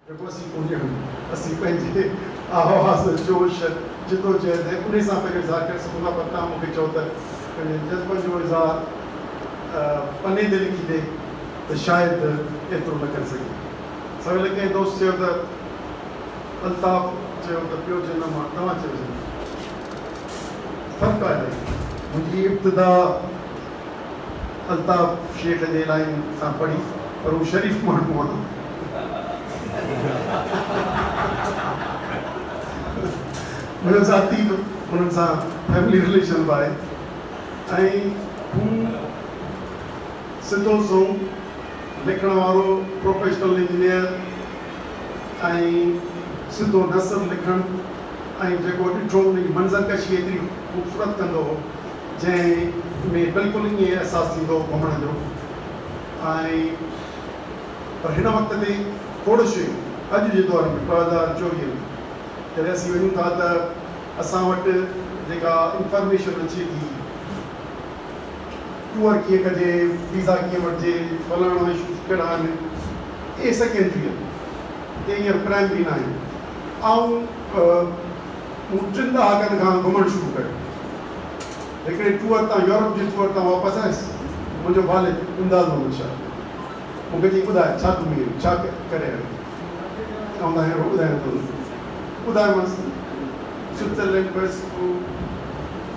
जेको असीं कोन्हे असीं पंहिंजे आवाज़ जोश जिदोजहद ऐं उन सां पंहिंजो इज़हार करे सघूं था। पर तव्हां मूंखे चओ त पंहिंजे जज़्बनि जो इज़हार पने ते लिखी ॾे त शायदि एतिरो न करे सघे। सवेल कंहिं दोस्त चयो त अल्ताफ़ चयो त पियो चयो न मां तव्हां चयो फ़र्क़ु आहे। मुंहिंजी इब्तिदा अल्ताफ़ शेख जे लाइन सां पढ़ी, पर हू शरीफ़ माण्हू आहे। मुंहिंजो ज़ाती हुननि सां फैमिली रिलेशन बि आहे ऐं हू सिधो सो लिखण वारो प्रोफेशनल इंजीनियर ऐं सिधो नसर लिखणु ऐं जेको ॾिठो उनजी मंज़रकशी एतिरी ख़ूबसूरत कंदो हो जंहिं में बिल्कुलु ईअं अहसासु थींदो हो घुमण जो। ऐं पर हिन वक़्त ते खोड़ शयूं अॼु जे दौर में 2024 में जॾहिं असीं वञूं था त असां वटि जेका इंफॉर्मेशन अचे थी, टूर कीअं कजे, वीज़ा कीअं वठिजे, फलाणो इशूज़ कहिड़ा आहिनि, इहे सेकेंडरी आहिनि, इहे हींअर प्राइमरी न आहिनि। ऐं मूं 3 ॾहाकनि खां घुमणु शुरू कयो। हिकिड़े टूर तां यूरोप जे टूर तां वापसि आयुसि, मुंहिंजो वालिद इमदाद मोहम्मद शाह मूंखे चई ॿुधाए छा तूं इहो छा करे आयो? ऐं मां अहिड़ो ॿुधायां थो। ॿुधायोमांसि स्विट्ज़रलैंड वियुसि, पोइ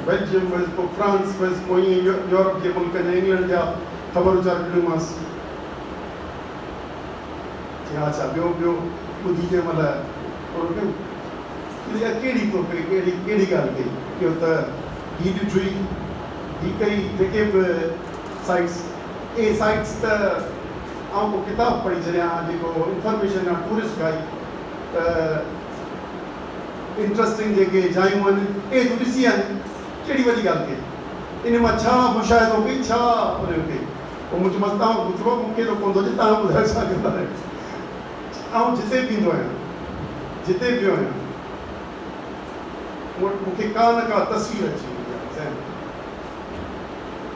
बेल्जियम वियुसि, पोइ फ्रांस वियुसि, पोइ ईअं यूरोप जे मुल्क जा इंग्लैंड जा ख़बर वीचार ॾिनोमांसि। अच्छा ॿियो ॿुधी जंहिं महिल थोरो कयूं कहिड़ी तो पे कहिड़ी ॻाल्हि कई, इहो त हीअ ॾिठी हीअ कई जेके बि साइट्स ए साइट्स त आउं को किताबु पढ़ी छॾियां जेको इंफॉर्मेशन आहे टूरिस्ट खाई त इंट्रस्टिंग जेके जायूं आहिनि ए तूं ॾिसी आहीं, कहिड़ी वॾी ॻाल्हि कई, इन मां छा मुशाहिदो कई, छा उन कई। पोइ मूं चयोमांसि तव्हां पुछो मूंखे त कोन थो अचे, तव्हां ॿुधायो छा कंदा आहियो। ऐं जिते बि ईंदो आहियां, जिते बि आहियां, मूंखे का न का तस्वीर अची वेंदी आहे।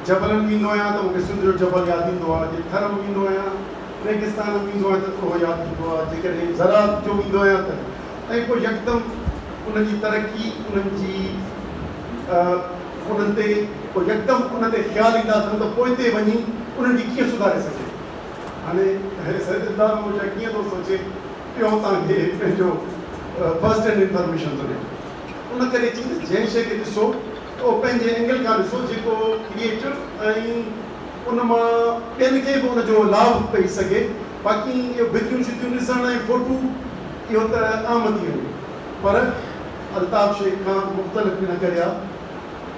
जबलनि में ईंदो आहियां त मूंखे सिंध जो जबल यादि ईंदो आहे, जे थर में ईंदो आहियां, रेगिस्तान में ईंदो आहियां त उहो यादि ईंदो आहे, जेकॾहिं ज़रात जो ईंदो आहियां त ऐं पोइ यकदमि उन्हनि जी तरक़ी, उन्हनि जी उन्हनि ते पोइ यकदमि उन ते ख़्यालु ईंदासीं त पोइ ते वञी उन्हनि जी कीअं सुधारे सघे। हाणे सरदार मुंहिंजा कीअं थो सोचे पियो तव्हांखे पंहिंजो फर्स्ट हैंड इंफॉर्मेशन थो ॾिए। उन करे जंहिं शइ खे ॾिसो उहो पंहिंजे एंगल खां ॾिसो जेको क्रिएटिव ऐं उन मां ॿियनि खे बि उनजो लाभ पई सघे। बाक़ी इहो भितियूं शितियूं ॾिसण ऐं फोटू इहो त आम थी वञे, पर अल्ताफ़ शेख खां मुख़्तलिफ़ न करे आहे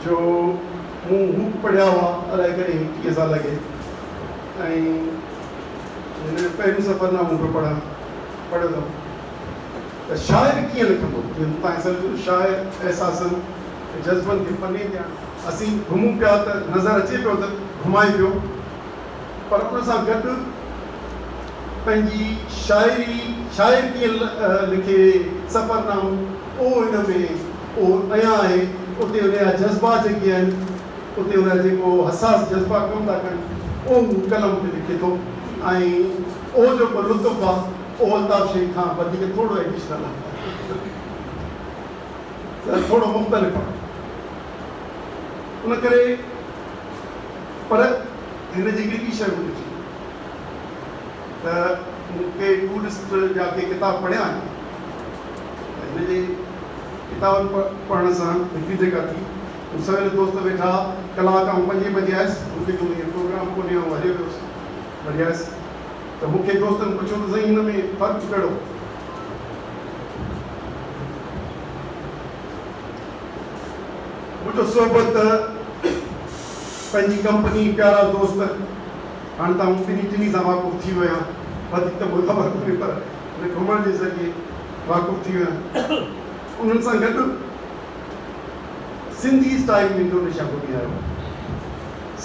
जो मूं हू पढ़िया हुआ अलाए कॾहिं 30 साल अॻे ऐं हिन पहिरियों सफ़रनामो पियो पढ़ियो अथमि त शाइर कीअं लिखंदो। तव्हां सम्झो शाइर अहसासनि जज़्बनि खे पने ते असीं घुमूं पिया त नज़र अचे पियो त घुमाए पियो, पर उन सां गॾु पंहिंजी शाइर कीअं लिखे सफ़रनामो उहो हिन में उहो अञा आहे। उते उनजा जज़्बा जेके आहिनि, उते उनजा जेको हसास जज़्बा कमु था कनि उहो कलम ते लिखे थो ऐं उहो जेको लुत्फ़ आहे उहो अल्ताफ़ शेख खां वधीक थोरो एडिशनल आहे, थोरो मुख़्तलिफ़ आहे। उन करे पर हिन जी हिकिड़ी ॿी शइ ॾिठी त मूंखे टूरिस्ट जा के किताब पढ़िया आहिनि। हिन जे किताबनि पढ़ण सां हिकिड़ी जेका थी सवेल दोस्त वेठा कलाक ऐं 5 बजे आयुसि, मूंखे जो प्रोग्राम कोन्हे ऐं हलियो वियुसि वरी आयुसि त मूंखे दोस्तनि पुछियो त साईं हिन में फ़र्क़ु कहिड़ो। मुंहिंजो सोबत पंहिंजी कंपनी प्यारा दोस्त हाणे त आउं टिनी सां वाक़ुफ़ु थी वियो आहियां, वधीक त मूंखे ख़बर कोन्हे पर घुमण जे ज़रिए वाक़ुफ़ु थी वियो आहियां। उन्हनि सां गॾु सिंधी स्टाइल में इंडोनेशिया घुमी आयो,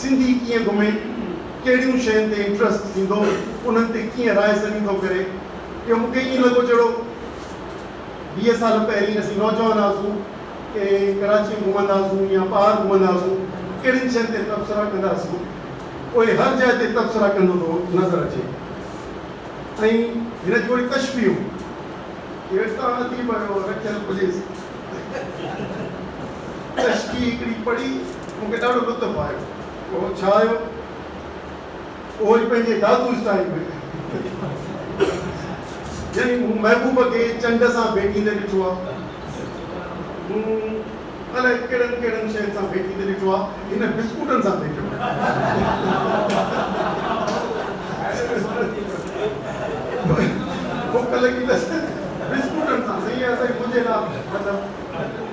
सिंधी कीअं घुमे, कहिड़ियूं शयुनि ते इंट्रस्ट थींदो, उन्हनि ते कीअं राय सनी थो करे। इहो मूंखे ईअं लॻो जहिड़ो 20 साल पहिरीं असीं नौजवान हुआसीं के कराची घुमंदा हुआसीं या ॿाहिरि घुमंदा हुआसीं, कहिड़ियुनि शयुनि ते तबसरा कंदा हुआसीं, उहे हर जाइ ते तबसरा कंदो थो नज़र अचे। ऐं हिन जी वरी तशबीहूं हेठां अची वियो रखियल पुलिस तश्की हिकिड़ी पढ़ी मूंखे ॾाढो लुत्फ़ आयो। उहो छा आयो, उहो ई पंहिंजे दादू स्टाइल में यानी महबूब खे चंड सां भेटींदे ॾिठो आहे, अलाए कहिड़नि कहिड़नि शयुनि सां भेटींदे ॾिठो आहे, हिन बिस्कुटनि सां भेटियो। बुख लॻी अथसि बिस्कुटनि सां, सही आहे साईं, मुंहिंजे लाइ मतिलबु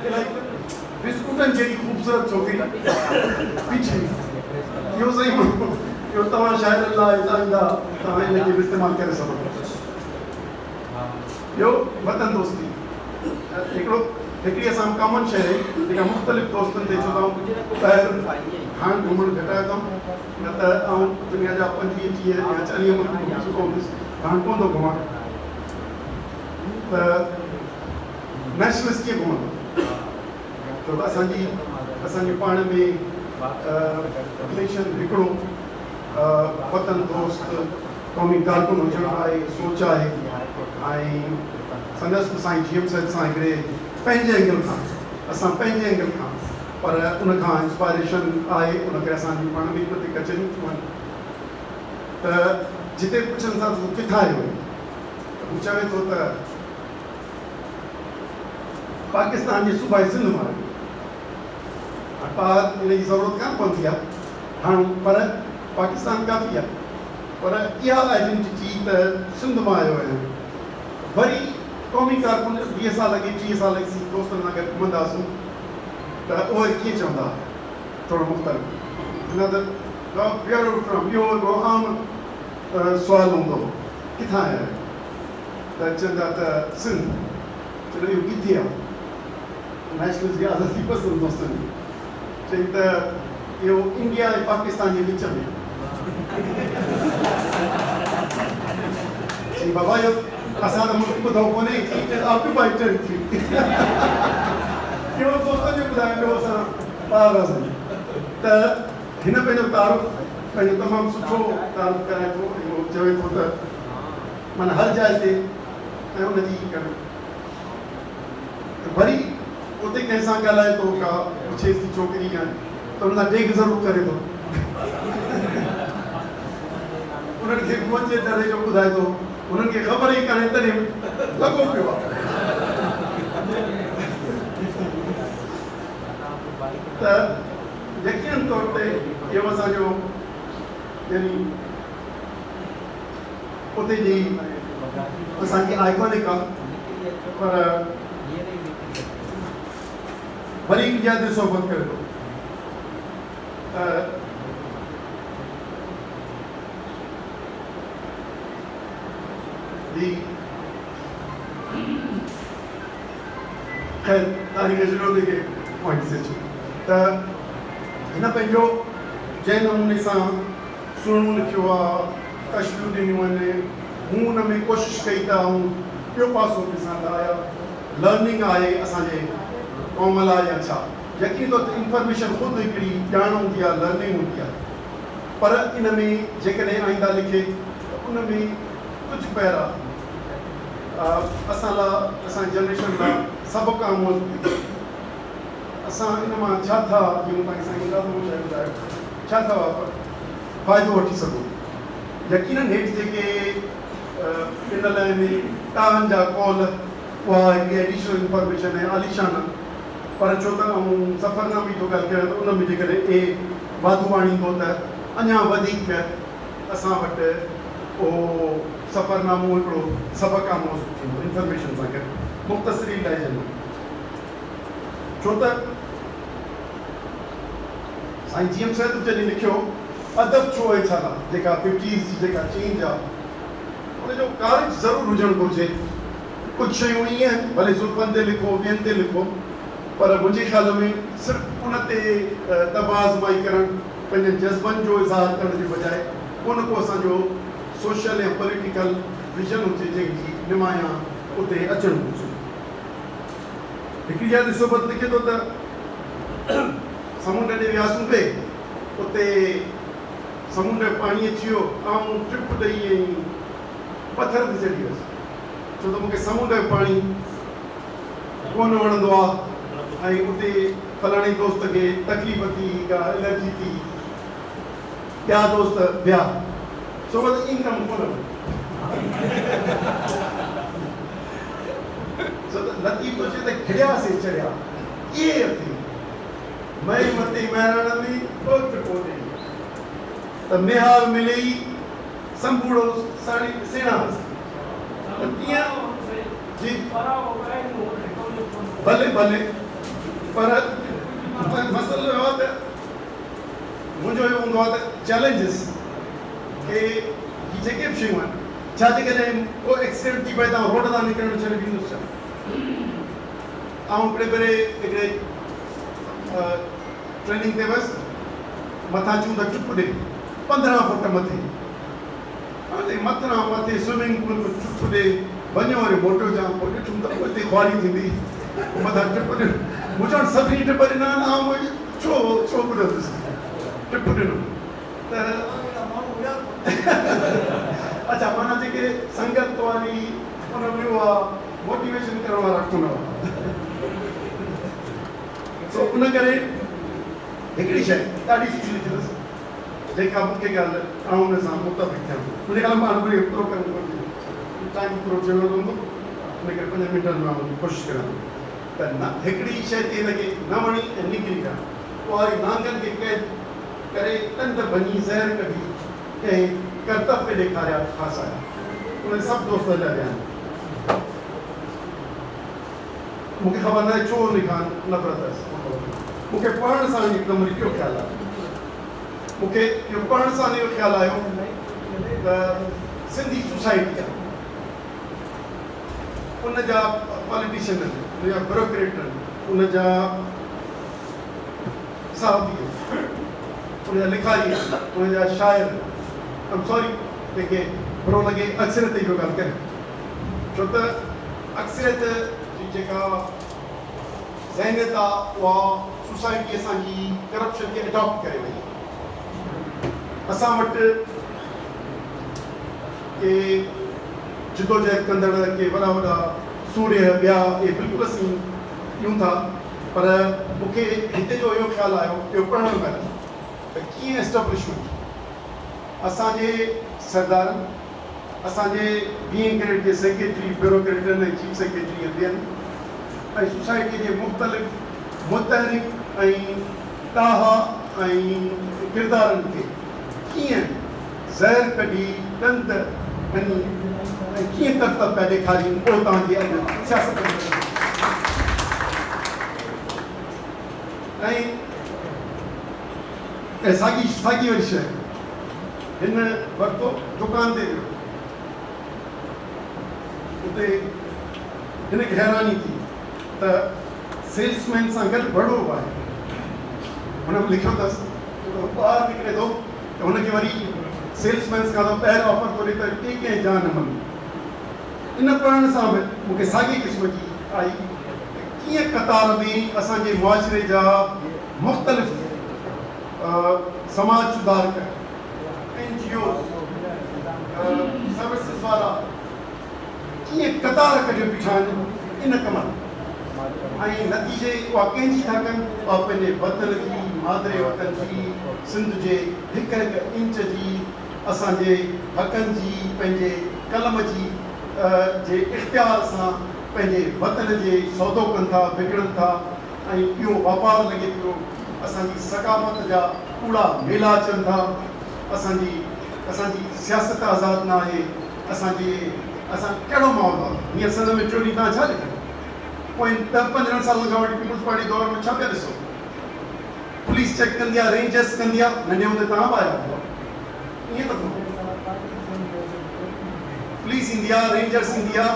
इलाही बिस्कुटनि जहिड़ी ख़ूबसूरत छोकिरी पीछे इहो सही इहो तव्हां शाइरनि लाइ चाहींदा तव्हां हिनखे बि इस्तेमालु करे सघो। ॿियो वतन दोस्ती, हिकिड़ी असां कॉमन शइ आहे जेका मुख़्तलिफ़ दोस्तनि ते छो त ॿाहिरि हाणे घुमणु घटायो अथऊं, न त आउं दुनिया जा 25-30 या 40 मुल्क घुमी चुको हुयुसि, हाणे कोन थो घुमां। त नेशनलिस्ट कीअं घुमंदो, छो त असांजे पाण में रिलेशन हिकिड़ो वतन दोस्त क़ौमी कारकुन हुजणु आहे, सोच आहे। ऐं संदसि साईं जीएम सैद सां हिकिड़े पंहिंजे एंगल खां, असां पंहिंजे एंगल खां, पर उनखां इंस्पायरेशन आहे, उनखे असांजी पाण में हिते कचरियूं थियूं आहिनि। त जिते पुछनि था तूं किथां आयो आहीं, हू चवे थो त पाकिस्तान जे सूबाए सिंध मां आहियो। हिन जी ज़रूरत कान पवंदी आहे हाणे, पर पाकिस्तान काफ़ी आहे, पर इहा आइडेंटिटी त सिंध मां आयो आहियां। वरी क़ौमी कारकुन 20 साल अॻे 30 साल अॻे दोस्तनि सां गॾु घुमंदासीं त उहे कीअं चवंदा, थोरो मुख़्तलिफ़ न त ॿियो आम सुवालु हूंदो किथां आया आहियो, त चवंदा त सिंध। चवंदा इहो किथे आहे, नेशनल जी आज़ादी पसंदि दोस्तनि जी, चई त इहो इंडिया ऐं पाकिस्तान जे विच में। चई बाबा इहो असां त मुल्क ॿुधो कोन्हे, ऑक्यूपाइड टेरिटरी। इहो दोस्तनि जो ॿुधायो पियो, असां ॿार हुआसीं। त हिन पंहिंजो तारुफ़ पंहिंजो तमामु सुठो तारुफ़ कराए थो, इहो चवे थो त माना हर जाइ ते ऐं उनजी वरी उते कंहिं सां ॻाल्हाए थो, का पुछेसि थी छोकिरी आहे त हुन सां डेग ज़रूरु करे थो, उन्हनि खे मुंहिंजे दर्जे जो ॿुधाए थो, उन्हनि खे ख़बर ई कान्हे तॾहिं लॻो पियो आहे। त यकीन तौर ते इहो असांजो यानी उते जी असांजी आइकॉनिक आहे। पर वरी हिकु ॼाण ते सोबत करे थो ख़ैर तारीख़ ज़रूरत खे पॉइंट से अचूं त हिन पंहिंजो जंहिं नमूने सां सुहिणो लिखियो आहे, कश्तियूं ॾिनियूं आहिनि, हू हुन में कोशिशि कई त ऐं ॿियो पासो ॾिसां त आया लर्निंग आहे असांजे क़ौम लाइ या छा। यकीन तौर ते इंफॉर्मेशन ख़ुदि हिकिड़ी ॼाण हूंदी आहे, लर्निंग हूंदी आहे, पर इन में जेकॾहिं आईंदा लिखे त उन में कुझु पहिरां असां लाइ, असांजी जनरेशन लाइ सबक़ु आमोज़ असां इन मां छा था ॾियूं, तव्हांखे साईं ॿुधायो छा था फ़ाइदो वठी सघूं। यकीननि हेठि जेके ॾिनल आहिनि तव्हां जा कॉल, उहा हिकिड़ी एडिशनल इंफॉर्मेशन आहे आलीशान, पर छो त सफ़रनामे जो ॻाल्हि कयां त उन में जेकॾहिं वाधू आणींदो त अञा वधीक असां वटि उहो सफ़रनामो हिकिड़ो सबक़ु आमोज़ थींदो इंफॉर्मेशन सां गॾु मुख़्तसिरी लहजे में। छो त साईं जीएम सैद जॾहिं लिखियो अदब छो आहे छा जेका 50s जी जेका चेंज आहे उनजो कारज ज़रूरु हुजणु घुरिजे। कुझु शयूं ईअं आहिनि, भले ज़ुल्फ़नि ते लिखो, ॿियनि ते लिखो, पर मुंहिंजे ख़्याल में सिर्फ़ु उन ते तबाज़माई करणु, पंहिंजे जज़्बनि जो इज़हार करण जे बजाए उन को असांजो सोशल या पॉलिटिकल विजन हुजे जंहिंजी निमाया उते अचणु घुरिजे। हिकिड़ी ॼाण सोबत लिखे थो त समुंड ॾे वियासीं पे, उते समुंड पाणी अची वियो, आऊं ट्रिप ॾेई ऐं पथर ते चढ़ी वियुसि। छो त मूंखे समुंड जो पाणी कोन वणंदो आहे ऐं उते फलाणे दोस्त खे तकलीफ़ थी का एलर्जी थी, ॿिया दोस्त ॿिया छो त इनकम कोन छो त लतीफ़ चए त खिड़ियासीं चढ़िया इहे अथई मई मती महिराण में ओट कोन्हे त निहाल मिली संपूड़ो साड़ी सेणास जी भले भले पर मसइलो इहो आहे त मुंहिंजो इहो हूंदो आहे त चैलेंजिस के ही जेके बि शयूं आहिनि छा जेकॾहिं को एक्सीडेंट थी पए तव्हां रोड तां निकिरणु छॾे ॾींदुसि छा ऐं हिकिड़े भेरे ट्रेनिंग ते वियुसि मथां चूं त चुप ॾे 15 फुट मथे हाणे मथां मथे स्विमिंग पूल में चुप ॾे वञो वरी मोटो जाम पोइ ॾिठुमि त उते ख्वारी थींदी मथां टिप ॾिनो मूं चवण सभिनी टिप ॾिना आहिनि ऐं छो ॿुधंदुसि टिप ॾिनो त अच्छा माना जेके संगत वारी उन में उहा मोटिवेशन करण वारा कोन हुआ सो उन करे हिकिड़ी शइ ॾाढी सुठी लिखियलुसि जेका मूंखे ॻाल्हि आउं हुन सां मुतफ़िक़ थियां मुंहिंजे ख़्याल मां वरी पूरो करणु घुरिजे टाइम पूरो थियणो हूंदो इन करे 5 मिंटनि में आउं कोशिशि कयां त न हिकिड़ी शइ ते लॻे न वणी ऐं निकिरी विया पोइ वरी नांगनि खे क़ैद करे ॾंद भञी ज़हर कढी कंहिं कर्तव्य ॾेखारिया फासाया उन सभु दोस्त जा ॾिया मूंखे ख़बर न आहे छो उन खां नफ़रत आहे मूंखे पढ़ण सां हिकदमि इहो ख़्यालु आहे मूंखे इहो पढ़ण सां इहो ख़्यालु आयो त सिंधी सोसाइटी आहे उन जा पॉलिटिशियन आहिनि उन जा ब्यूरोक्रेट आहिनि उन जा साहबी उन जा लिखारी आहिनि उन जा शाइर आहिनि सॉरी कंहिंखे बुरो लॻे अक्सरियत इहो ॻाल्हि करे छो त अक्सरियत जी जेका ज़हनियत आहे उहा सोसाइटी असांजी करप्शन खे अडॉप्ट करे वई असां वटि के जिदोजहद कंदड़ के वॾा वॾा सूर्य ॿिया इहे बिल्कुलु असीं ॾियूं था पर मूंखे हिते जो इहो ख़्यालु आयो इहो पढ़ण महिल त कीअं एस्टेब्लिशमेंट असांजे सरदारनि असांजे 20 ग्रेड जे सेक्रेटरी ब्यूरोक्रेटनि ऐं चीफ सेक्रेटरी ॿियनि ऐं सोसाइटी जे मुख़्तलिफ़ मुतहरिक ऐं ताहा ऐं किरदारनि खे कीअं ज़हर कढी ॾंद हणी ऐं कीअं कर्तव्य पिया ॾेखारीनि पोइ तव्हांजी अॻु सियासत ऐं साॻी वरी शइ हिन वरितो दुकान ते वियो उते हिनखे हैरानी थी त सेल्समैन सां गॾु बड़ो आहे हुन में लिखियो अथसि ॿाहिरि निकिरे थो त हुनखे वरी सेल्समैन खां ॿाहिरि ऑफर थो ॾिए त कंहिं जान न मञे इन पढ़ण सां बि मूंखे साॻी क़िस्म जी आई कीअं कतार में असांजे मुआशिरे जा मुख़्तलिफ़ समाज सुधारक NGO सर्विसिस वारा कीअं कतार कढियो बीठा आहिनि इन कम ऐं नतीजे उहा कंहिंजी था कनि उहा पंहिंजे वतन जी मादरे वतन जी सिंध जे हिकु हिकु इंच जी असांजे हक़नि जी पंहिंजे कलम जी जे इख़्तियार सां पंहिंजे वतन जे सौदो कनि था विकिणनि था ऐं इहो वापारु लॻे पियो असांजी सकाफ़त जा कूड़ा मेला अचनि था असांजी सियासत आज़ादु न आहे असां कहिड़ो माहौल आहे हीअं सन में चोरी तव्हां छा लिखियो पोइ 10-15 सालनि खां वठी पीपुल्स पार्टी दौर में छा पिया ॾिसो पुलिस चेक कंदी आहे रेंजर्स कंदी आहे नंढे हूंदे तव्हां बि आया हुआ ईअं त पुलिस ईंदी आहे रेंजर्स ईंदी आहे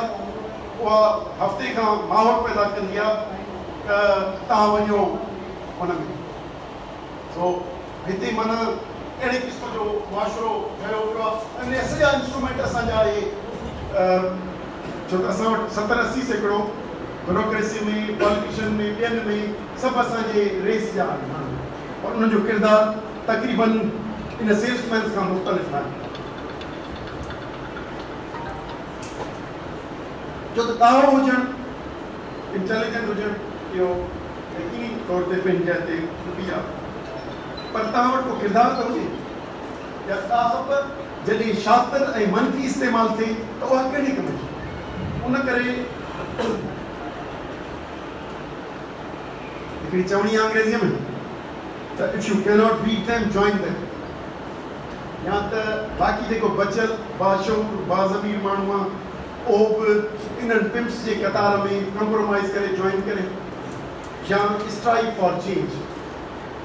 उहा हफ़्ते खां माहौल पैदा कंदी आहे त तव्हां वञो हुन में सो हिते माना अहिड़े क़िस्म जो मुआशिरो ठहियो पियो आहे ऐं सॼा इंस्ट्रूमेंट असांजा इहे छो त असां वटि 70-80 सैकड़ो ब्यूरोक्रेसी में पॉलिटिशियन में ॿियनि में सभु असांजे रेस जा आहिनि और उन्हनि जो किरदारु तक़रीबन इन सेल्समैन खां मुख़्तलिफ़ आहे जो त तव्हां हुजणु इंटेलिजेंट हुजणु इहो यकीनी तौर ते पंहिंजे ते ख़ूबी आहे, पर तव्हां वटि को किरदारु त हुजे या तव्हां बि जॾहिं शातिर ऐं मनफ़ी इस्तेमालु थिए त उहा कहिड़े कम जी। उन करे हिकिड़ी चवणी आहे अंग्रेज़ीअ में त if you cannot beat them join them, या त बाक़ी जेको बचियल बाशऊर बाज़मीर माण्हू आहे उहो बि इन्हनि पिम्स जे कतार में कंप्रोमाइज़ करे जॉइन करे, या स्ट्राइक फॉर चेंज,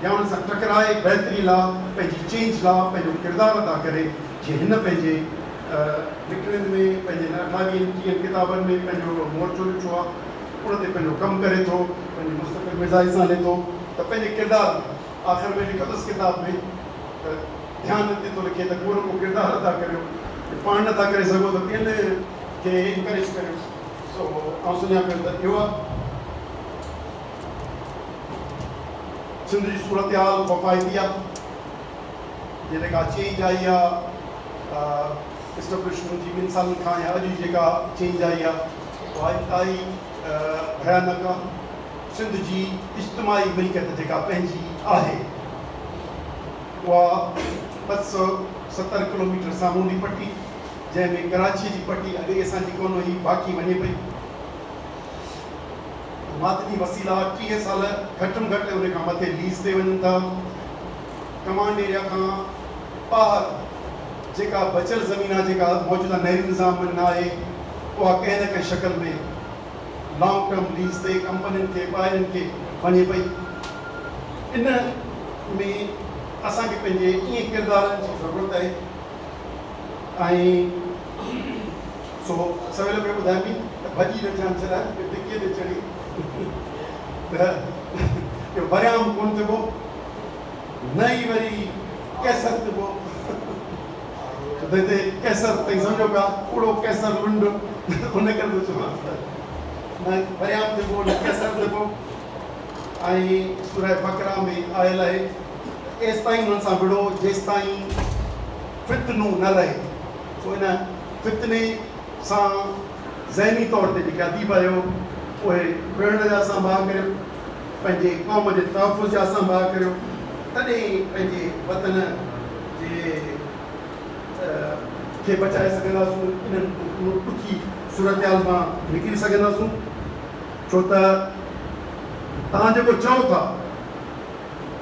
या उन सां टकराए बहितरी लाइ पंहिंजी चेंज लाइ पंहिंजो किरदारु अदा करे, जीअं हिन पंहिंजे लिखणनि में पंहिंजे 28 किताबनि में पंहिंजो मोर्चो ॾिठो आहे, उन ते पंहिंजो कमु करे थो, पंहिंजे मुस्तक़िल मिज़ाज सां हले थो, त पंहिंजे किरदारु आख़िर में लिखंदुसि किताब में त ध्यानु ते थो लिखे त को न को किरदारु अदा करियो, पाण नथा करे सघो त ॿियनि खे इनकरेज करियो। सो आउं सुञा पियो त इहो आहे सिंध जी सूरत हाल वफ़ाइदी आहे, जेका चेंज आई आहे एस्टेब्लिशमेंट जी 2 सालनि खां या अॼु जेका चेंज आई आहे उहा इंतिहाई भयानक आहे। सिंध जी इज्तिमाही मिल्कियत जेका पंहिंजी आहे उहा 270 किलोमीटर सामूंडी पट्टी, जंहिंमें कराची जी पट्टी अॻे असांजी कोन हुई, बाक़ी वञे पई। मादनी वसीला 30 साल घटि में घटि उन खां मथे लीज़ ते वञनि था। कमांड एरिया खां ॿाहिरि जेका बचियल ज़मीन आहे, जेका मौजूदा नहरी निज़ाम में न आहे, उहा कंहिं न कंहिं शक्ल में लॉन्ग टर्म लीज़ ते कंपनियुनि खे ॿाहिरिनि खे वञे पई। इन में असांखे पंहिंजे ईअं किरदारनि जी ज़रूरत आहे। ऐं सो सवेल में ॿुधायां पई त भॼी न जान छॾाए टिकीअ ते चढ़ी त इहो परियाम कोन थिबो, न ई वरी कैसर थिबो, छो त हिते कैसर ताईं सम्झो पिया कूड़ो कैसर लुंड, उन करे थो चवां न परियाम थिबो न कैसर थिबो। ऐं सूरह बकरा में आयल आहे एसि ताईं हुननि सां विढ़ो जेसि ताईं फितनो न रहे। सो इन फितने सां ज़हनी तौर ते जेके अदीब आहियो उहे विढ़ण जा संभाल करियो, पंहिंजे क़ौम जे तहफ़ुज़ जा संभाल करियो, तॾहिं पंहिंजे वतन जे खे बचाए सघंदासीं, इन्हनि ॾुखी सूरत हाल मां निकिरी सघंदासीं। छो त तव्हां जेको चओ था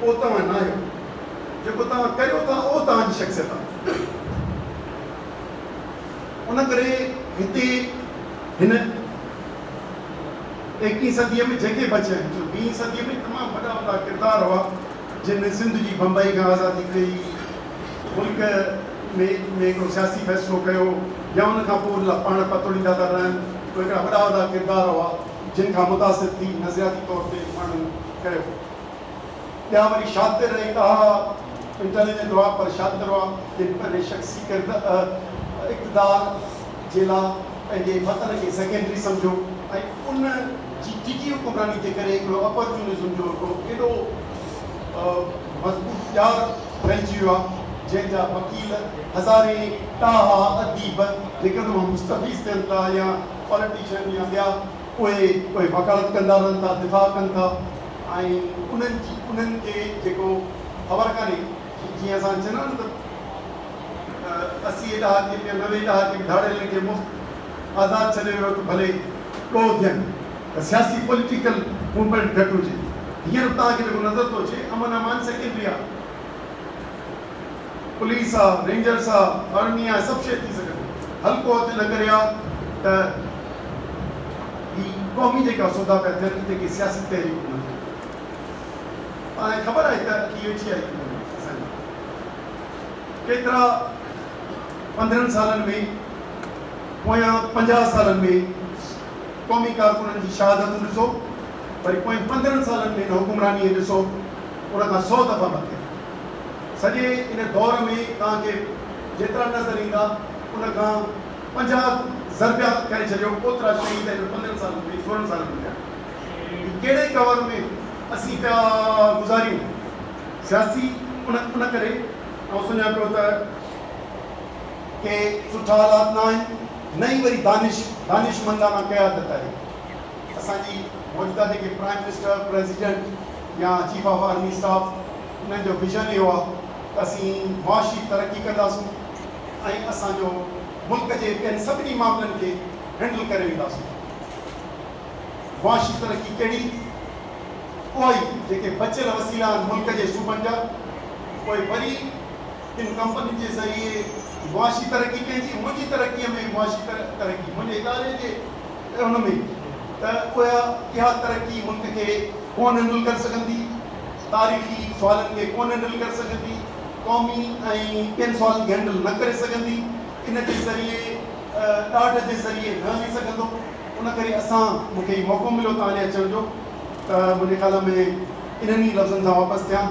उहो तव्हां न आहियो, जेको तव्हां करियो था उहो तव्हांजी शख़्सियत आहे। उन करे हिते हिन 21 सदीअ में जेके बचिया आहिनि, 20 सदीअ में तमामु वॾा वॾा किरदार हुआ जिन सिंध जी बम्बई खां आज़ादी कई, मुल्क में हिकिड़ो सियासी फ़ैसिलो कयो, या उन खां पोइ पाण पतोड़ींदा था रहनि, उहे हिकिड़ा वॾा वॾा किरदार हुआ जिन खां मुतासिर थी नज़रियाती तौर ते माण्हू कयो। ॿिया वरी शातिर ऐं तव्हां इंटेलिजेंट हुआ पर शातिर हुआ जिन पंहिंजे शख़्सी इक़्तिदार जे लाइ पंहिंजे वतन खे सेकेंडरी सम्झो ऐं उन जी टिकी हुकुमरानी जे करे हिकिड़ो अपॉर्चुनिज़म जो हिकिड़ो एॾो मज़बूत प्यार फैलिजी वियो आहे, जंहिंजा वकील हज़ारे टाहा अदीब जेके हुन मां मुस्तफ़ीज़ थियनि था या पॉलिटिशियन या ॿिया उहे वकालत कंदा रहनि था, दिफ़ा कनि था। ऐं उन्हनि खे जेको ख़बर कान्हे, जीअं असां चवंदा आहियूं न त 80 ॾहाके में 90 ॾहाके में धाड़ेलनि खे मुफ़्त आज़ादु छॾे वियो त भले ॾोह थियनि, त सियासी पॉलिटिकल मूवमेंट घटि हुजे। हींअर तव्हांखे जेको नज़र थो अचे अमन अमान सेकेंडरी आहे, पुलिस आहे, रेंजर्स आहे, आर्मी आहे, सभु शइ थी सघे। हल्को हथु न करे आहे त ही क़ौमी जेका सौदा पिया थियनि जेके सियासी तहरीक न थियनि। तव्हांखे ख़बर आहे त इहो छा आहे असांजी केतिरा 15 सालनि में पोयां 50 सालनि में क़ौमी कारकुननि जी शहादतूं ॾिसो, वरी पोइ 15 सालनि में हिन हुकुमरानीअ ॾिसो, उन खां 100 दफ़ा मथे। सॼे इन दौर में तव्हांखे जेतिरा नज़र ईंदा उन खां 50 ज़रबिया करे छॾियो, ओतिरा शहीद आहिनि 15 सालनि में 16 सालनि में। कहिड़े कवर में असीं पिया गुज़ारियूं सियासी उन करे। ऐं सुञा पियो त के सुठा हालात न आहिनि नई वरी दानिशमंदाना क़यादत आहे। असांजी मौजूदा जेके प्राइम मिनिस्टर, प्रेसिडेंट या चीफ ऑफ आर्मी स्टाफ, उन्हनि जो विजन इहो आहे त असीं मुआशी तरक़ी कंदासूं ऐं असांजो मुल्क जे ॿियनि सभिनी मामलनि खे हैंडल करे वेंदासूं। मुआशी तरक़ी कहिड़ी? उहा ई जेके बचियल वसीला आहिनि मुल्क जे सूबनि जा, उहे वरी इन कंपनियुनि जे ज़रिए मुआशी तरक़ी पंहिंजी मुंहिंजी तरक़ीअ में मुआशी तरक़ी मुंहिंजे इदारे जे हुन में त इहा तरक़ी मुल्क खे कोन हैंडल करे सघंदी, तारीख़ी सुवालनि खे कोन हैंडल करे सघंदी, क़ौमी ऐं ॿियनि सुवालनि खे हैंडल न करे सघंदी, इन जे ज़रिए ॾाढ जे ज़रिए न हली सघंदो। उन करे मूंखे मौक़ो मिलियो तव्हां ॾे अचण जो, त मुंहिंजे ख़्याल में इन्हनि ई लफ़्ज़नि सां वापसि थियां।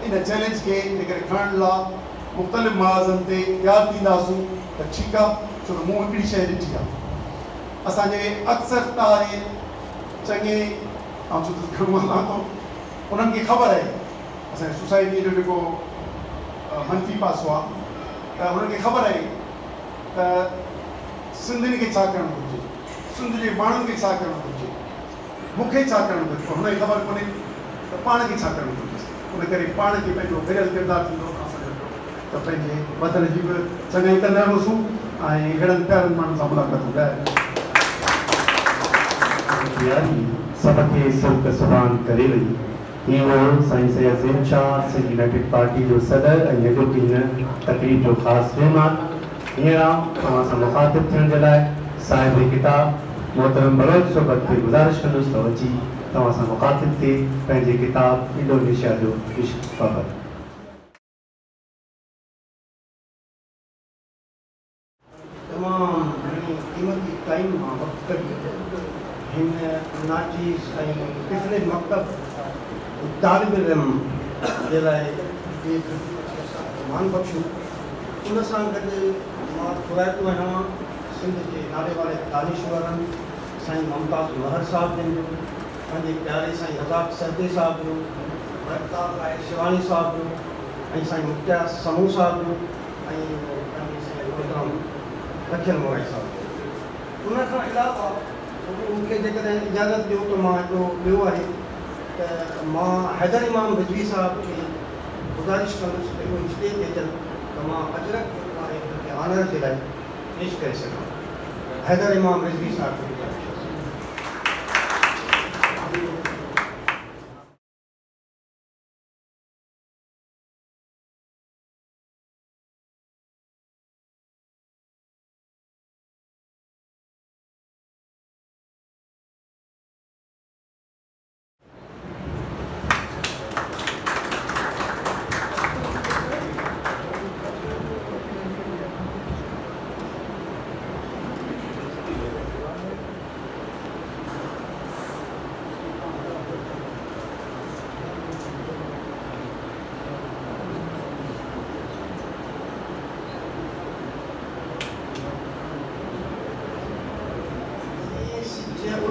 इन चैलेंज खे जेकॾहिं खणण लाइ मुख़्तलिफ़ महाज़नि ते तयारु थींदासूं त ठीकु आहे, छो त मूं हिकिड़ी शइ ॾिठी आहे। असांजे अक्सर तारे चङे छो त खणो हलां थो, उन्हनि खे ख़बर आहे असांजी सोसाइटीअ जो जेको मनफ़ी पासो आहे, त उन्हनि खे ख़बर आहे त सिंधियुनि खे छा करणु घुरिजे, सिंध जे माण्हुनि खे छा करणु घुरिजे, मूंखे छा करणु घुरिजे, पर हुनखे ख़बर कोन्हे त पाण खे छा करणु घुरिजे। उन करे पाण खे पंहिंजो विरियल किरदारु थींदो त पंहिंजे वतन जी बि चङाई कंदा हुआसीं ऐं अहिड़नि प्यारनि माण्हुनि सां मुलाक़ातूं सबके सब्क सुभान करे वही वो साईं सैयद ज़ैन शाह सिंध यूनाइटेड पार्टी जो सदर ऐं अॼोकी हिन तकरीब जो ख़ासि महिमान। हींअर तव्हां सां मुखातिब थियण जे लाइ साहिब किताब मोहतरम बलोच सोबत खे गुज़ारिश कंदुसि त अची तव्हां सां मुखातिब थिए पंहिंजे किताब इंडोनेशिया जो इश्क बाबति। तमाम क़ीमती टाइम मां वक़्तु कढी हिन नाचीज़ ऐं किफ़ले मकतब तालिब इल्म जे लाइ मान बख़्शूं। उन सां गॾु मां थोराइतो आहियां सिंध जे नाले वारे दानिश्वरनि साईं मुमताज़ महर साहिब जन जो, पंहिंजे प्यारे साईं रज़ाक सरदे साहिब जो, रफ़्तार राय शिवानी साहिब जो, ऐं साईं मुख्तियार समूह साहिब जो, ऐं पंहिंजे साईं मोहतरम रखियल मोराई साहिब जो। उन खां अलावा मूंखे जेकॾहिं इजाज़त ॾियो त मां हिकिड़ो ॿियो आहे त मां हैदर इमाम रिज़वी साहिब खे गुज़ारिश कंदुसि त उहो स्टेज ते अचनि त मां अजरक वारे हुनखे ऑनर जे लाइ पेश करे सघां। हैदर इमाम रिज़वी साहिब खे गुज़ारिश।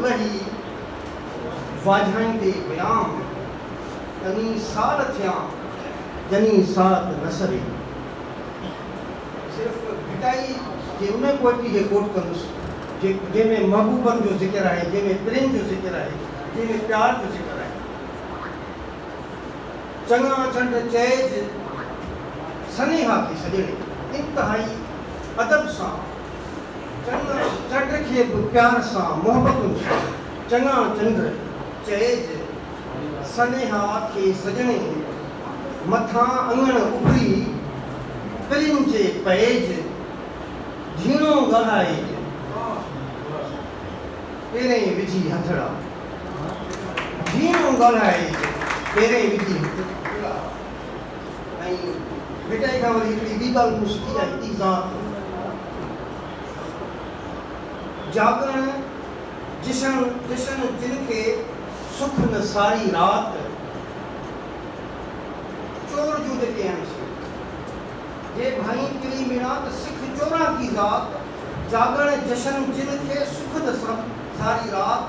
उलही वाजहनि ते विराम तनी साल थिया जनी सात नसरे। सिर्फ़ु भिटाई जे उन पोइट्री खे कोट कंदुसि जंहिंमें महबूबनि जो ज़िक्र आहे, जंहिंमें प्रेम जो ज़िक्र आहे, जंहिंमें प्यार जो ज़िक्र आहे। चङा चंड चइज सनेहा खे सॼणे इंतिहाई अदब सां, चङा चंड खे बि प्यार सां मोहबतुनि सां, चङा चंड चइज सनेहा खे सॼणे मथां अङण उभरी पिलिन जे पएज झीणो ॻाल्हाए पेरें विझी हथड़ा, झीणो ॻाल्हाए पेरें विझी हथड़ा। ऐं मिटाई खां वरी हिकिड़ी ॿी ॻाल्हि मूं सिखी आहे, हिकिड़ी ज़ात जागरण जशन जिनखे सुख न सारी रात, चोर जो जेके आहिनि जे भाई किरी मिनात सिख चोरा की ज़ात, जागरण जशन जिनखे सुख न सारी रात,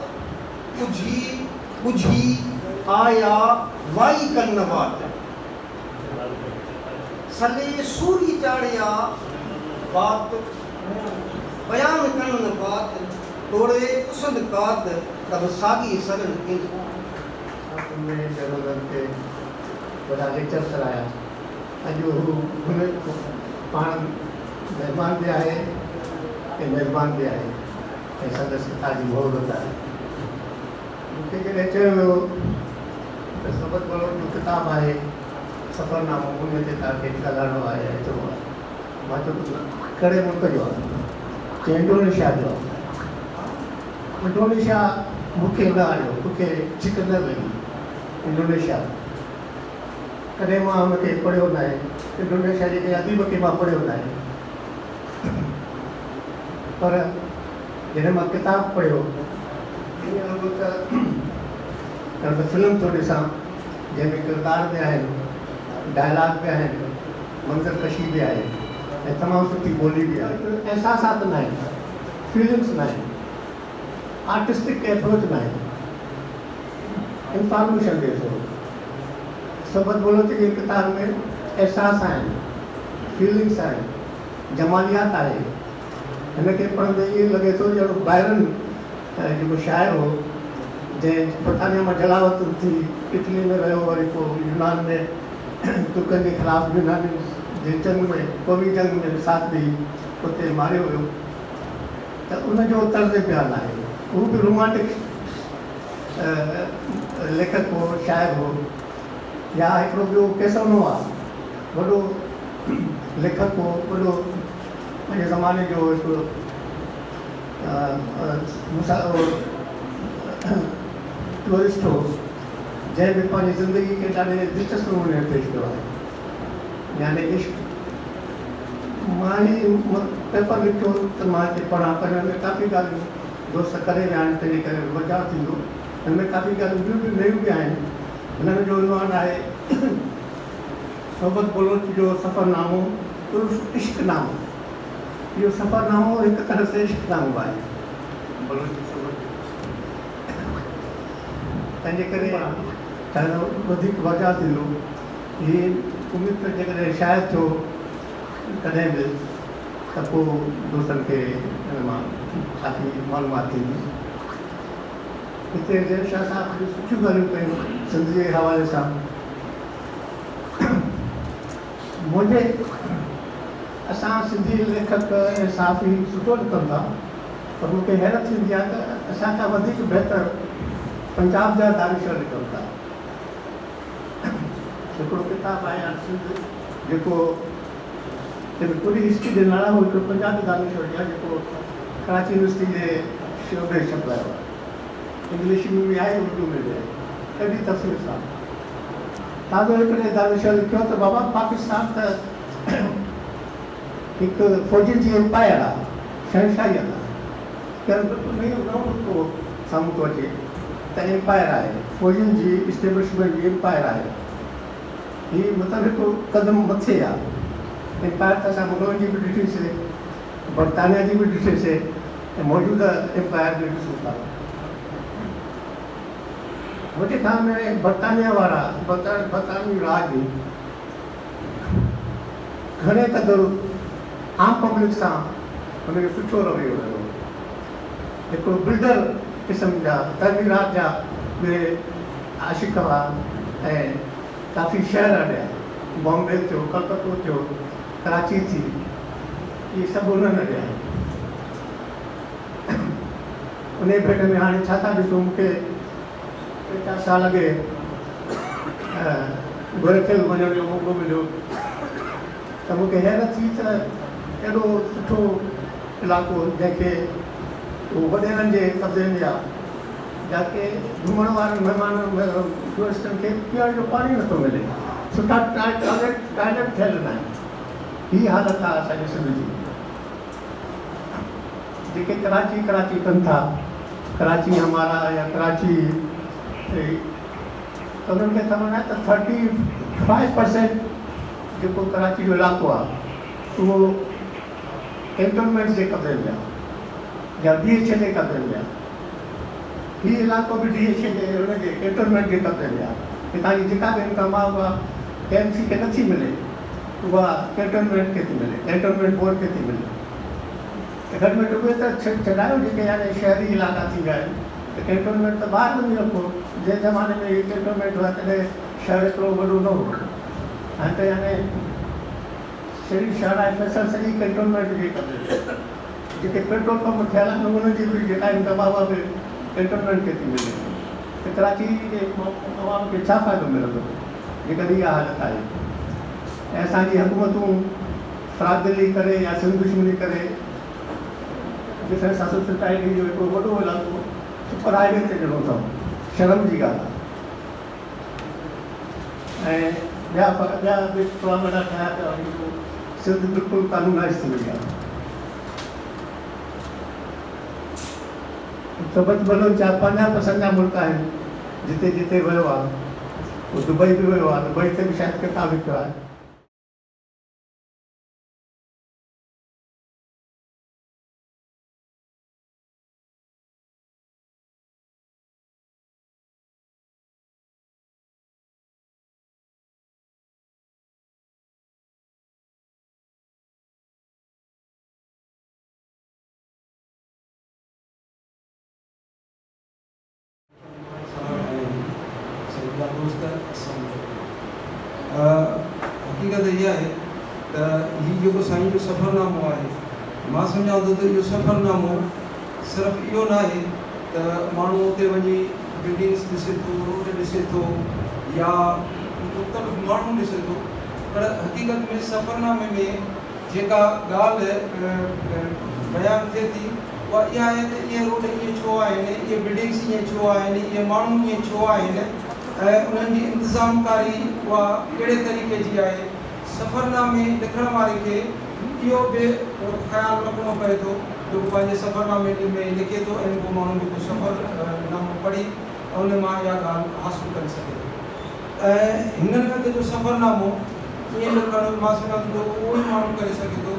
बुझी आया वाई कन्नवात, सले सूरी चाढ़िया बात बयान करण बात तोड़े उसद कात तब सागी सगन इन तुमने जरूरत के बड़ा लेक्चर कराया अॼु हुन पाण महिमान बि आहे ऐं मेज़बान बि आहे ऐं संदसि कथा जी मोहबत आहे मूंखे जॾहिं चयो वियो त सबक़ पढ़ो जो किताबु आहे सफ़रनामो उन ते तव्हांखे ॻाल्हाइणो आहे ऐं चयो आहे मां चयो कहिड़े मुल्क जो आहे चई इंडोनेशिया जो आहे इंडोनेशिया मूंखे न आयो मूंखे छिक न लॻी इंडोनेशिया कॾहिं मां हुनखे पढ़ियो न आहे इंडोनेशिया जे कंहिं अदीब खे मां पढ़ियो न आहे पर जॾहिं मां किताबु पढ़ियो ईअं लॻो त फिल्म थो ॾिसां जंहिंमें किरदार बि आहिनि डायलॉग बि आहिनि मंज़र कशी बि आहे ऐं तमामु सुठी ॿोली बि आहे एहसासात न आहिनि फीलिंग्स न आहिनि आर्टिस्टिक अप्रोच न आहे इंफॉर्मेशन ॾिए थो सबक़ बोलो की किताब में एहसास आहिनि फीलिंग्स आहिनि जमालियात आहे हिनखे पढ़ंदे ईअं लॻे थो ॼणो बायरन जेको शाइर हो जंहिं ब्रिटानिया मां जलावत थी इटली में रहियो वरी पोइ यूनान में तुर्कनि जे ख़िलाफ़ु यूनानी जे जंग में क़ौमी जंग में साथ ॾेई उते मारियो वियो त उनजो तर्ज़ बयानु आहे हू बि रोमांटिक लेखक हो शाइर हो या हिकिड़ो ॿियो केसवनो आहे वॾो लेखक हो वॾो पंहिंजे ज़माने जो हिकिड़ो टूरिस्ट हो जंहिं बि पंहिंजी ज़िंदगी खे ॾाढे दिलचस्प नमूने पेश कयो आहे यानी इश्क मां ई पेपर लिखियो त मां हिते पढ़ां पर हिन में काफ़ी ॻाल्हियूं दोस्त करे विया आहिनि तंहिंजे करे बचाव थींदो हिन में काफ़ी ॻाल्हियूं ॿियूं बि नयूं बि आहिनि हिन जो उनवान आहे सोबत बलोच जो सफ़रनामो इश्कनामो इहो सफ़रनामो हिकु तरह से इश्कनामो आहे बलोच तंहिंजे करे ॾाढो वधीक वजह थींदो हीअ उमेद त जेकॾहिं शायदि थियो कॾहिं बि त पोइ दोस्तनि खे हिन मां काफ़ी मालूमात थींदी हिते जय शाह साहिब जी सुठियूं ॻाल्हियूं कयूं सिंध जे हवाले सां मुंहिंजे असां सिंधी लेखक ऐं साफ़ी सुठो लिखनि था पर मूंखे हैरत थींदी आहे त असांखां वधीक बहितर पंजाब जा दानिशवर लिखनि था हिकिड़ो किताबु आहे सिंध जेको पूरी हिस्ट्री ॾिनल आहे उहो हिकिड़ो पंजाबी दानिशवर आहे जेको कराची यूनिवर्सिटी जे शोबे छपायो आहे इंग्लिश में बि आहे उर्दू में बि आहे ॾाढी तफ़सील सां ताज़ो हिकिड़े दानिशवर लिखियो त बाबा पाकिस्तान त हिकु फ़ौजियुनि जी एम्पायर आहे शहनशाही आहे नओं साम्हूं थो अचे त एम्पायर आहे फ़ौजियुनि जी इस्टेब्लिशमेंट जी एम्पायर आहे हीअ मतिलबु हिकु क़दम मथे आहे एम्पायर त असां मुग़लनि जी बि ॾिठीसीं बरतानिया जी बि ॾिठीसीं ऐं मौजूदा एम्पायर बि ॾिसूं था मुंहिंजे ख़्याल में बरतानिया वारा बरतानवी राज घणे क़दुरु आम पब्लिक सां हुनजो सुठो रवैयो रहियो हिकिड़ो बिल्डर क़िस्म जा तमीरात जा उहे आशिक़ हुआ ऐं काफ़ी शहर अॾिया बॉम्बे थियो कलकत्तो थियो कराची थी इहे सभु उन्हनि अॾिया उन भेट में हाणे छा था ॾिसूं मूंखे 4 साल अॻे गुरखेल वञण जो मौक़ो मिलियो त मूंखे हैरत थी त एॾो सुठो इलाइक़ो जंहिंखे उहो वॾेरनि जे कब्ज़े में आहे जाके घुमण वारनि महिमान टूरिस्टनि खे पीअण जो पाणी नथो मिले सुठा टॉयलेट ठहियल न आहिनि हीअ हालत आहे असांजे सिंध जी जेके कराची कनि था कराची हमारा या कराची त उन्हनि खे ख़बर आहे त 35% जेको कराची जो इलाइक़ो आहे उहो कैंटोनमेंट जे कब्ज़े में आहे या DH जे कब्ज़े में आहे हीउ इलाइक़ो बि DH जे हुनजे कैंटोनमेंट जे कब्ज़े में आहे हितां जी जेका बि इनकम आहे उहा KMC खे नथी मिले उहा कैंटोनमेंट खे थी मिले कैंटोनमेंट बोर्ड खे थी मिले घटि में घटि उहे त छॾायो जेके हाणे शहरी इलाइक़ा थी विया आहिनि त कैंटोनमेंट त ॿाहिरि वञी रखो। जंहिं ज़माने में हीअ कैंटोनमेंट हुआ तॾहिं शहर एतिरो वॾो न हो। हाणे त हाणे शहरी शहर आहे फैसल सॼी कैंटोनमेंट जे करे जेके पेट्रोल पंप ठहियल आहिनि उन्हनि जी बि जेका दवा उहा बि कैंटोनमेंट खे थी मिले। त कराची जे अवाम खे छा फ़ाइदो मिलंदो जेकॾहिं इहा हालत आहे। ऐं असांजी हुकूमतूं फ़रादिली करे या सिंध दुश्मनी करे डिफेंस सोसाइटी जो हिकिड़ो वॾो इलाइक़ो सुपर हाईवे ते ॾिनो अथऊं, शर्म जी ॻाल्हि आहे। ऐं ॿिया बि थोरा वॾा ठाहिया पिया, सिंध बिल्कुलु कानूनाइज़ थी वई आहे। सबत बलोच 50% जा मुल्क आहिनि जिते जिते वियो आहे। उहो दुबई बि वियो आहे, दुबई ते बि शायदि किताब लिखियो आहे। हक़ीक़त इहा आहे त हीउ जेको साईं जो सफ़रनामो आहे, मां सम्झां थो त इहो सफ़रनामो सिर्फ़ु इहो न आहे त माण्हू उते वञी बिल्डिंग्स ॾिसे थो, रोड ॾिसे थो या मुख़्तलिफ़ माण्हू ॾिसे थो, पर हक़ीक़त में सफ़रनामे में जेका ॻाल्हि बयानु थिए थी उहा इहा आहे त इहे रोड ईअं छो आहिनि, इहे बिल्डिंग्स ईअं छो आहिनि, इहे माण्हू ईअं छो आहिनि ऐं उन्हनि जी इंतिज़ामकारी उहा कहिड़े तरीक़े जी आहे। सफ़रनामे लिखण वारे खे इहो बि ख़्यालु रखिणो पए थो जेको पंहिंजे सफ़रनामे में लिखे थो ऐं पोइ माण्हू जेको सफ़रनामो पढ़ी उन मां इहा ॻाल्हि हासिलु करे सघे थो। ऐं हिननि में जो सफ़रनामो ईअं लिखणु मां सम्झां थो उहो ई माण्हू करे सघे थो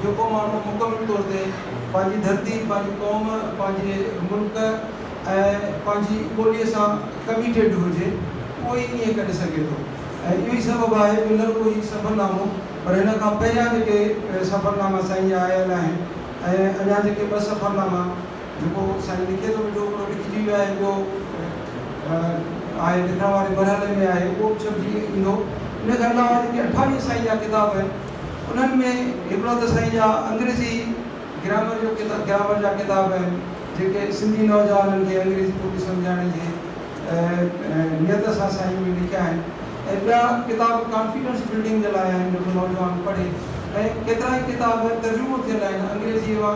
जेको माण्हू मुकमल तौर ते पंहिंजी धरती, पंहिंजी क़ौम, पंहिंजे मुल्क ऐं पंहिंजी ॿोलीअ सां कमिटेड हुजे, उहो ई ईअं करे सघे थो। ऐं इहो ई सबबु आहे न रुॻो ई सफ़रनामो, पर हिन खां पहिरियां जेके सफ़रनामा साईं जा आयल आहिनि ऐं अञा जेके ॿ सफ़रनामा जेको साईं लिखे थो वेठो हिकिड़ो लिखिजी वियो आहे, जो आहे लिखण वारे मरहले में आहे, उहो बि छपिजी ईंदो। इन खां अलावा जेके 28 साईं जा किताब आहिनि उन्हनि में हिकिड़ो त साईं जा अंग्रेज़ी ग्रामर जा किताब आहिनि जेके सिंधी नौजवाननि खे अंग्रेज़ी ॿोली सम्झाइण जे नियत सां साईं में लिखिया आहिनि। ऐं ॿिया किताब कॉन्फिडेंस बिल्डिंग जे लाइ आहिनि जेको नौजवान पढ़े, ऐं केतिरा ई किताब तर्जुमो थियल आहिनि अंग्रेज़ीअ मां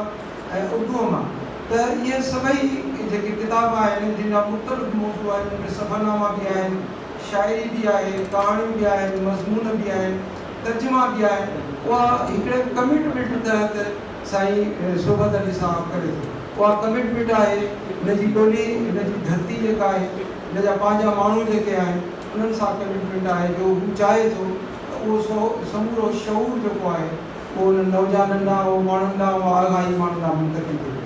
ऐं उर्दूअ मां। त इहे सभई जेके किताब आहिनि जिन जा मुख़्तलिफ़ मौज़ू आहिनि, उन में सफ़रनामा बि आहिनि, शाइरी बि आहे, कहाणियूं बि आहिनि, मज़मून बि आहिनि, तर्जुमा बि आहिनि। उहा हिकिड़े कमिटमेंट तहत साईं सोबत अली साहब करे थो। उहा कमिटमेंट आहे हिन जी ॿोली, हिन जी धरती जेका आहे, हिन जा पंहिंजा माण्हू जेके आहिनि उन्हनि सां कमिटमेंट आहे जो हू चाहे थो त उहो समूरो शऊर जेको आहे उहो उन्हनि नौजवाननि ॾांहुं, माण्हुनि ॾांहुं, आगाही माण्हुनि ॾांहुं मुंतक़िल थिए।